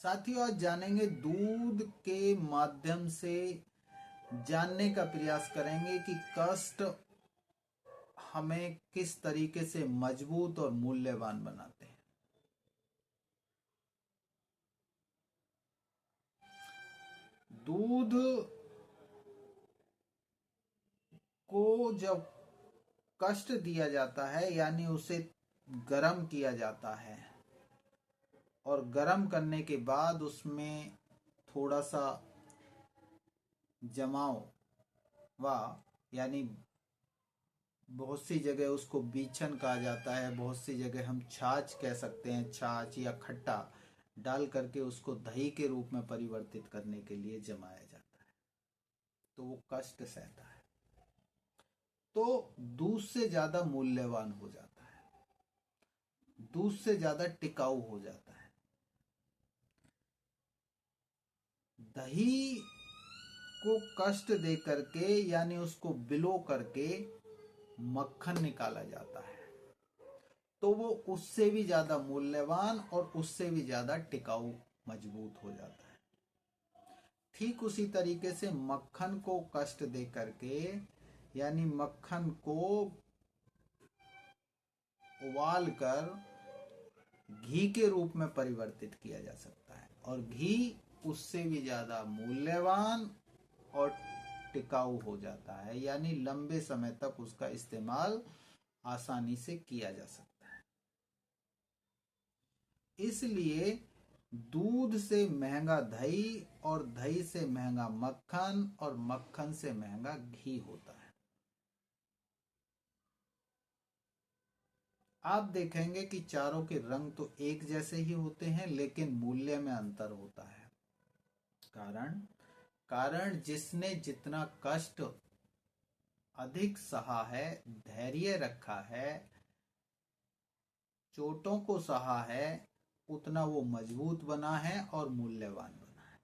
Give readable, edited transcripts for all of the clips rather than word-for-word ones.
साथियों, आज जानेंगे दूध के माध्यम से जानने का प्रयास करेंगे कि कष्ट हमें किस तरीके से मजबूत और मूल्यवान बनाते हैं। दूध को जब कष्ट दिया जाता है यानी उसे गर्म किया जाता है और गर्म करने के बाद उसमें थोड़ा सा जमाव यानी बहुत सी जगह उसको बीछन कहा जाता है, बहुत सी जगह हम छाछ कह सकते हैं, छाछ या खट्टा डाल करके उसको दही के रूप में परिवर्तित करने के लिए जमाया जाता है, तो वो कष्ट सहता है, तो दूध से ज्यादा मूल्यवान हो जाता है, दूध से ज्यादा टिकाऊ हो जाता है। दही को कष्ट दे करके यानी उसको बिलो करके मक्खन निकाला जाता है, तो वो उससे भी ज्यादा मूल्यवान और उससे भी ज्यादा टिकाऊ मजबूत हो जाता है। ठीक उसी तरीके से मक्खन को कष्ट दे करके यानी मक्खन को उबाल कर घी के रूप में परिवर्तित किया जा सकता है और घी उससे भी ज्यादा मूल्यवान और टिकाऊ हो जाता है, यानी लंबे समय तक उसका इस्तेमाल आसानी से किया जा सकता है। इसलिए दूध से महंगा दही और दही से महंगा मक्खन और मक्खन से महंगा घी होता है। आप देखेंगे कि चारों के रंग तो एक जैसे ही होते हैं लेकिन मूल्य में अंतर होता है। कारण जिसने जितना कष्ट अधिक सहा है, धैर्य रखा है, चोटों को सहा है, उतना वो मजबूत बना है और मूल्यवान बना है।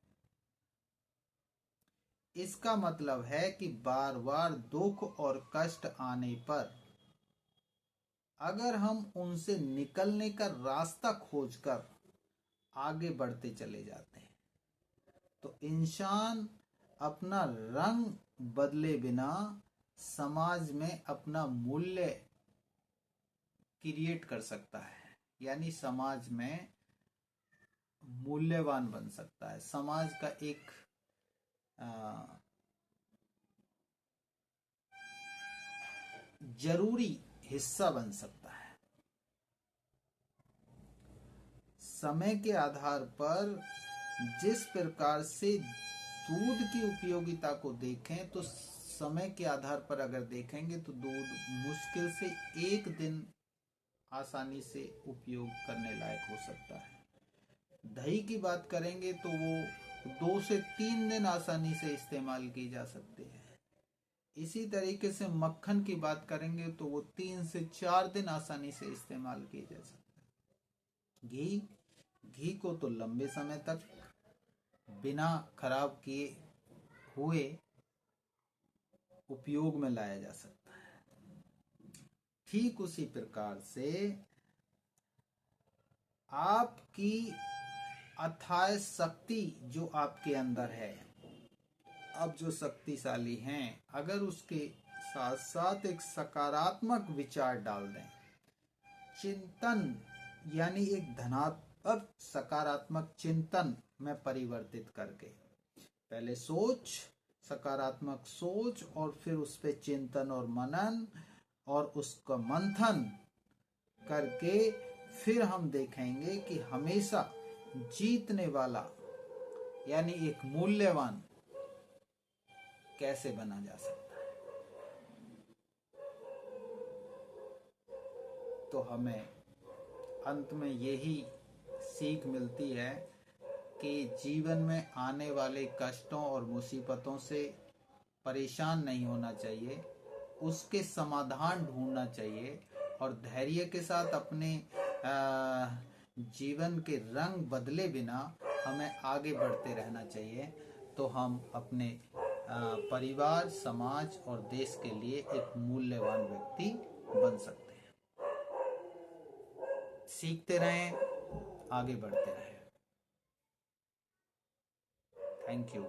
इसका मतलब है कि बार बार दुख और कष्ट आने पर अगर हम उनसे निकलने का रास्ता खोजकर आगे बढ़ते चले जाते हैं तो इंसान अपना रंग बदले बिना समाज में अपना मूल्य क्रिएट कर सकता है, यानी समाज में मूल्यवान बन सकता है, समाज का एक जरूरी हिस्सा बन सकता है। समय के आधार पर जिस प्रकार से दूध की उपयोगिता को देखें तो समय के आधार पर अगर देखेंगे तो दूध मुश्किल से 1 दिन आसानी से उपयोग करने लायक हो सकता है। दही की बात करेंगे तो वो 2 से 3 दिन आसानी से इस्तेमाल की जा सकती है। इसी तरीके से मक्खन की बात करेंगे तो वो 3 से 4 दिन आसानी से इस्तेमाल किया जा सकता है। घी को तो लंबे समय तक बिना खराब किए हुए उपयोग में लाया जा सकता है। ठीक उसी प्रकार से आपकी अथाह शक्ति जो आपके अंदर है, आप जो शक्तिशाली हैं, अगर उसके साथ साथ एक सकारात्मक विचार डाल दें, चिंतन यानी एक धनात्मक सकारात्मक चिंतन में परिवर्तित करके पहले सकारात्मक सोच और फिर उस पे चिंतन और मनन और उसका मंथन करके फिर हम देखेंगे कि हमेशा जीतने वाला यानी एक मूल्यवान कैसे बना जा सकता है। तो हमें अंत में यही सीख मिलती है कि जीवन में आने वाले कष्टों और मुसीबतों से परेशान नहीं होना चाहिए, उसके समाधान ढूंढना चाहिए और धैर्य के साथ अपने जीवन के रंग बदले बिना हमें आगे बढ़ते रहना चाहिए। तो हम अपने परिवार, समाज और देश के लिए एक मूल्यवान व्यक्ति बन सकते हैं। सीखते रहें, आगे बढ़ते रहें। Thank you.